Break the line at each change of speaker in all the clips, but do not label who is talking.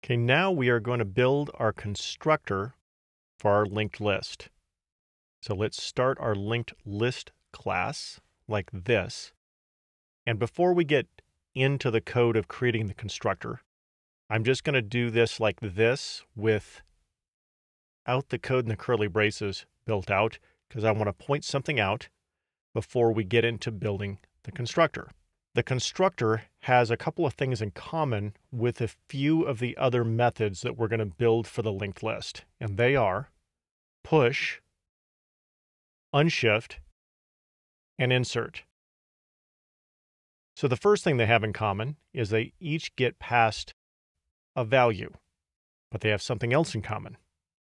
Okay, now we are going to build our constructor for our linked list. So let's start our linked list class like this. And before we get into the code of creating the constructor, I'm just going to do this like this without the code and the curly braces built out, because I want to point something out before we get into building the constructor. The constructor has a couple of things in common with a few of the other methods that we're going to build for the linked list, and they are push, unshift, and insert. So the first thing they have in common is they each get passed a value, but they have something else in common.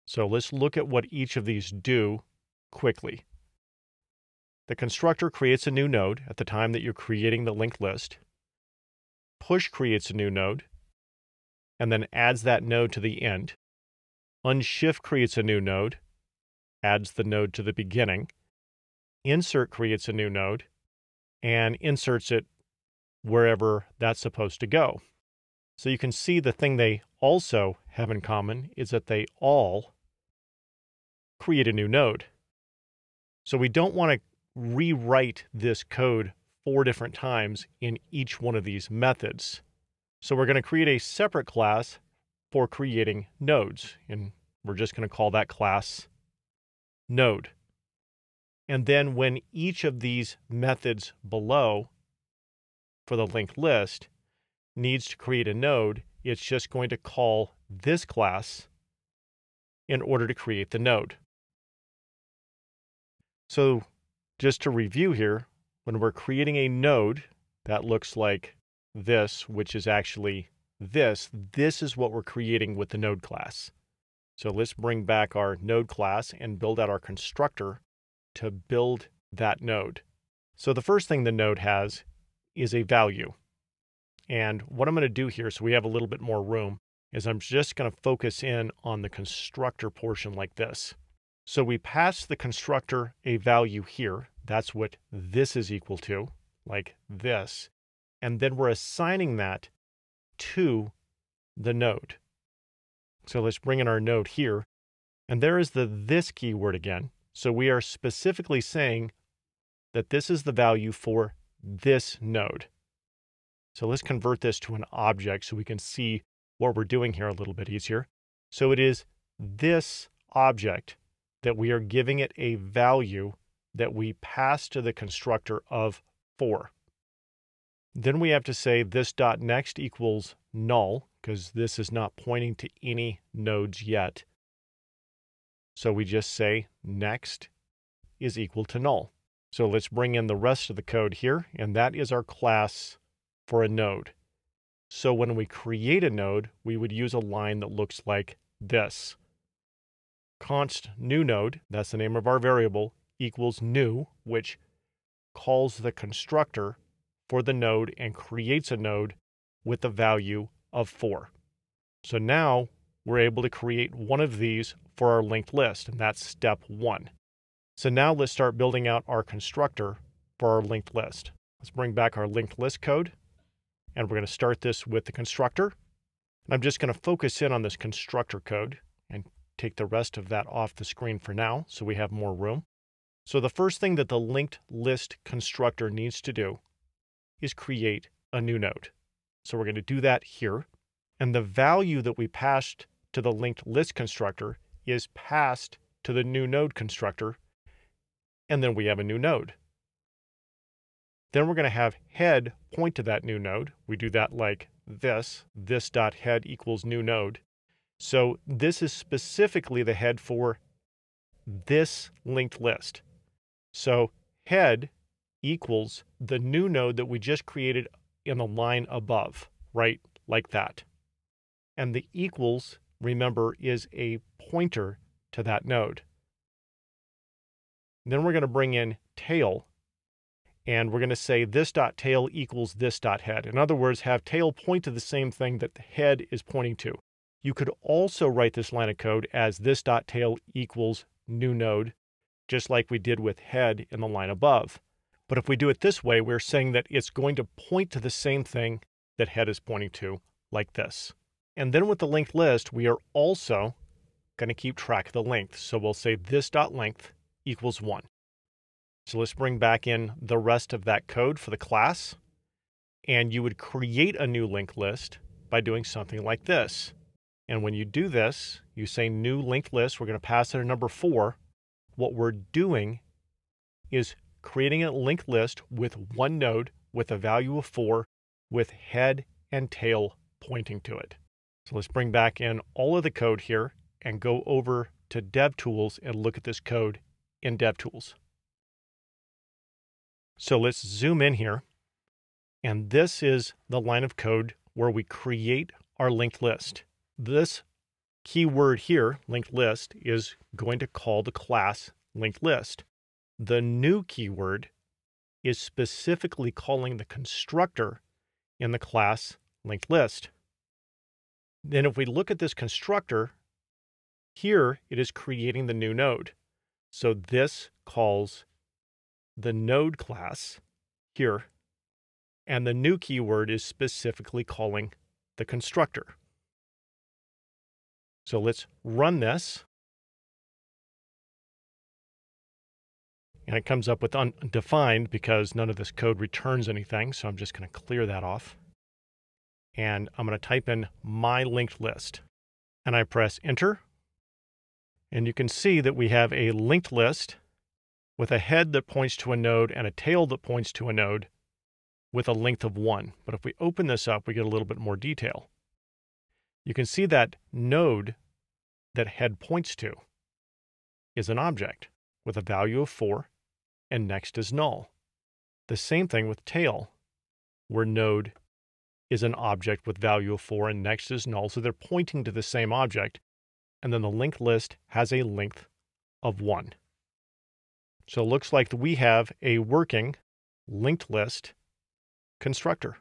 So let's look at what each of these do quickly. The constructor creates a new node at the time that you're creating the linked list. Push creates a new node and then adds that node to the end. Unshift creates a new node, adds the node to the beginning. Insert creates a new node and inserts it wherever that's supposed to go. So you can see the thing they also have in common is that they all create a new node. So we don't want to rewrite this code 4 different times in each one of these methods. So we're going to create a separate class for creating nodes, and we're just going to call that class node. And then when each of these methods below for the linked list needs to create a node, it's just going to call this class in order to create the node. So just to review here, when we're creating a node that looks like this, which is actually this is what we're creating with the node class. So let's bring back our node class and build out our constructor to build that node. So the first thing the node has is a value. And what I'm going to do here, so we have a little bit more room, is I'm just going to focus in on the constructor portion like this. So we pass the constructor a value here. That's what this is equal to, like this. And then we're assigning that to the node. So let's bring in our node here. And there is the this keyword again. So we are specifically saying that this is the value for this node. So let's convert this to an object so we can see what we're doing here a little bit easier. So it is this object that we are giving it a value that we pass to the constructor of 4. Then we have to say this dot next equals null, because this is not pointing to any nodes yet. So we just say next is equal to null. So let's bring in the rest of the code here, and that is our class for a node. So when we create a node, we would use a line that looks like this. Const new node, that's the name of our variable, equals new, which calls the constructor for the node and creates a node with the value of 4. So now we're able to create one of these for our linked list, and that's step 1. So now let's start building out our constructor for our linked list. Let's bring back our linked list code, and we're going to start this with the constructor. And I'm just going to focus in on this constructor code and take the rest of that off the screen for now so we have more room. So the first thing that the linked list constructor needs to do is create a new node. So we're going to do that here. And the value that we passed to the linked list constructor is passed to the new node constructor. And then we have a new node. Then we're going to have head point to that new node. We do that like this dot head equals new node. So this is specifically the head for this linked list. So head equals the new node that we just created in the line above, right? Like that. And the equals, remember, is a pointer to that node. Then we're going to bring in tail, and we're going to say this dot tail equals this dot head. In other words, have tail point to the same thing that the head is pointing to. You could also write this line of code as this dot tail equals new node, just like we did with head in the line above. But if we do it this way, we're saying that it's going to point to the same thing that head is pointing to, like this. And then with the linked list, we are also going to keep track of the length. So we'll say this.length equals 1. So let's bring back in the rest of that code for the class. And you would create a new linked list by doing something like this. And when you do this, you say new linked list, we're going to pass it a number 4. What we're doing is creating a linked list with one node with a value of 4 with head and tail pointing to it. So let's bring back in all of the code here and go over to DevTools and look at this code in DevTools. So let's zoom in here. And this is the line of code where we create our linked list. This keyword here, linked list, is going to call the class linked list. The new keyword is specifically calling the constructor in the class linked list. Then if we look at this constructor, here it is creating the new node. So this calls the node class here, and the new keyword is specifically calling the constructor. So let's run this. And it comes up with undefined because none of this code returns anything. So I'm just going to clear that off. And I'm going to type in my linked list. And I press enter. And you can see that we have a linked list with a head that points to a node and a tail that points to a node with a length of 1. But if we open this up, we get a little bit more detail. You can see that node that head points to is an object with a value of 4, and next is null. The same thing with tail, where node is an object with value of 4 and next is null, so they're pointing to the same object, and then the linked list has a length of 1. So it looks like we have a working linked list constructor.